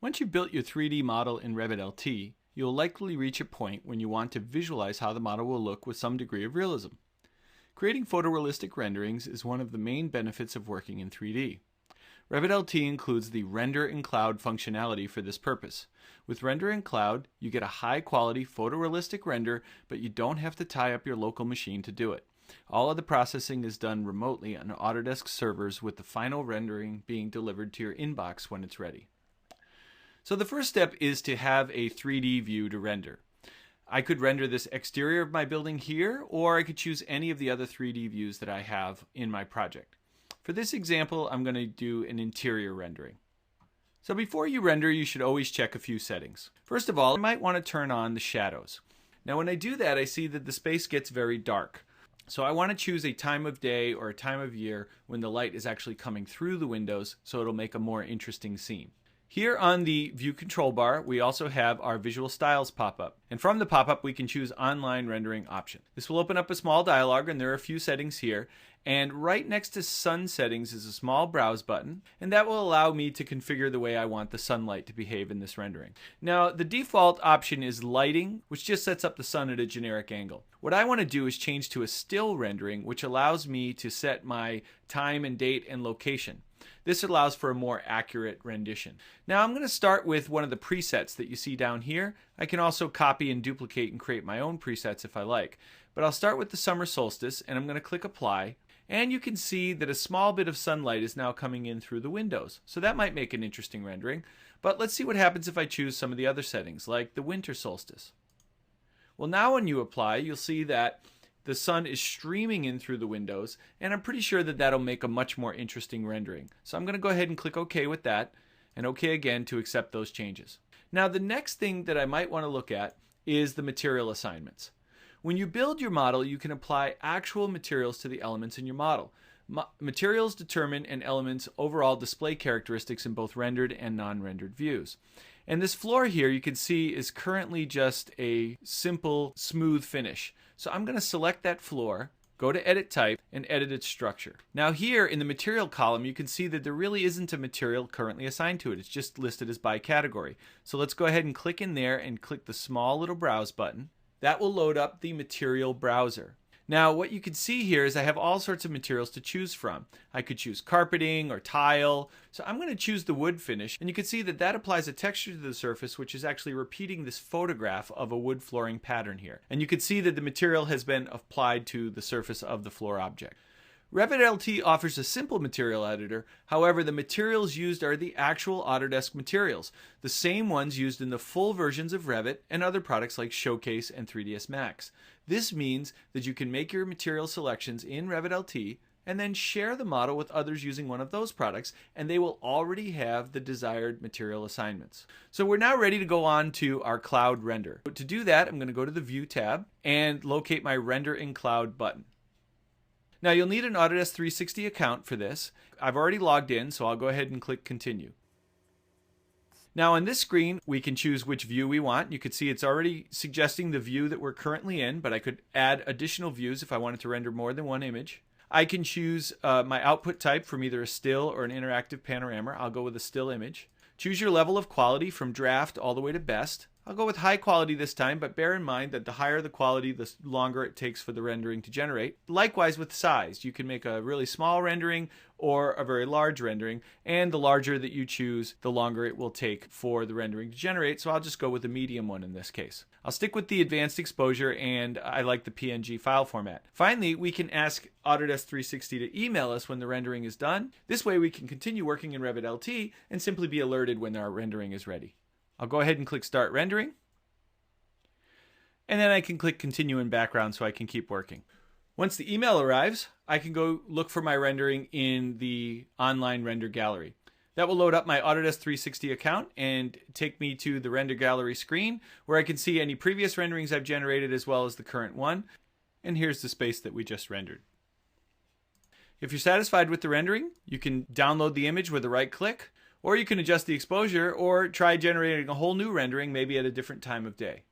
Once you've built your 3D model in Revit LT, you'll likely reach a point when you want to visualize how the model will look with some degree of realism. Creating photorealistic renderings is one of the main benefits of working in 3D. Revit LT includes the Render in Cloud functionality for this purpose. With Render in Cloud, you get a high-quality photorealistic render, but you don't have to tie up your local machine to do it. All of the processing is done remotely on Autodesk servers, with the final rendering being delivered to your inbox when it's ready. So the first step is to have a 3D view to render. I could render this exterior of my building here, or I could choose any of the other 3D views that I have in my project. For this example, I'm going to do an interior rendering. So before you render, you should always check a few settings. First of all, I might want to turn on the shadows. Now when I do that, I see that the space gets very dark. So I want to choose a time of day or a time of year when the light is actually coming through the windows, so it'll make a more interesting scene. Here on the View control bar, we also have our Visual Styles pop-up. And from the pop-up, we can choose Online Rendering option. This will open up a small dialog, and there are a few settings here. And right next to Sun Settings is a small Browse button, and that will allow me to configure the way I want the sunlight to behave in this rendering. Now, the default option is Lighting, which just sets up the sun at a generic angle. What I want to do is change to a Still rendering, which allows me to set my time and date and location. This allows for a more accurate rendition. Now I'm going to start with one of the presets that you see down here. I can also copy and duplicate and create my own presets if I like. But I'll start with the summer solstice, and I'm going to click Apply. And you can see that a small bit of sunlight is now coming in through the windows. So that might make an interesting rendering. But let's see what happens if I choose some of the other settings, like the winter solstice. Well, now when you apply, you'll see that the sun is streaming in through the windows, and I'm pretty sure that that'll make a much more interesting rendering. So I'm going to go ahead and click OK with that, and OK again to accept those changes. Now the next thing that I might want to look at is the material assignments. When you build your model, you can apply actual materials to the elements in your model. Materials determine an element's overall display characteristics in both rendered and non-rendered views. And this floor here, you can see, is currently just a simple, smooth finish. So I'm going to select that floor, go to Edit Type, and edit its structure. Now here in the Material column, you can see that there really isn't a material currently assigned to it. It's just listed as by category. So let's go ahead and click in there and click the small little Browse button. That will load up the Material Browser. Now what you can see here is I have all sorts of materials to choose from. I could choose carpeting or tile. So I'm going to choose the wood finish, and you can see that that applies a texture to the surface, which is actually repeating this photograph of a wood flooring pattern here. And you can see that the material has been applied to the surface of the floor object. Revit LT offers a simple material editor. However, the materials used are the actual Autodesk materials, the same ones used in the full versions of Revit and other products like Showcase and 3ds Max. This means that you can make your material selections in Revit LT and then share the model with others using one of those products, and they will already have the desired material assignments. So we're now ready to go on to our cloud render. To do that, I'm going to go to the View tab and locate my Render in Cloud button. Now you'll need an Autodesk 360 account for this. I've already logged in, so I'll go ahead and click Continue. Now on this screen, we can choose which view we want. You can see it's already suggesting the view that we're currently in, but I could add additional views if I wanted to render more than one image. I can choose my output type from either a still or an interactive panorama. I'll go with a still image. Choose your level of quality from draft all the way to best. I'll go with high quality this time, but bear in mind that the higher the quality, the longer it takes for the rendering to generate. Likewise with size, you can make a really small rendering or a very large rendering, and the larger that you choose, the longer it will take for the rendering to generate, so I'll just go with the medium one in this case. I'll stick with the advanced exposure, and I like the PNG file format. Finally, we can ask Autodesk 360 to email us when the rendering is done. This way we can continue working in Revit LT and simply be alerted when our rendering is ready. I'll go ahead and click Start Rendering. And then I can click Continue in background so I can keep working. Once the email arrives, I can go look for my rendering in the online render gallery. That will load up my Autodesk 360 account and take me to the render gallery screen where I can see any previous renderings I've generated as well as the current one. And here's the space that we just rendered. If you're satisfied with the rendering, you can download the image with a right click, or you can adjust the exposure or try generating a whole new rendering maybe at a different time of day.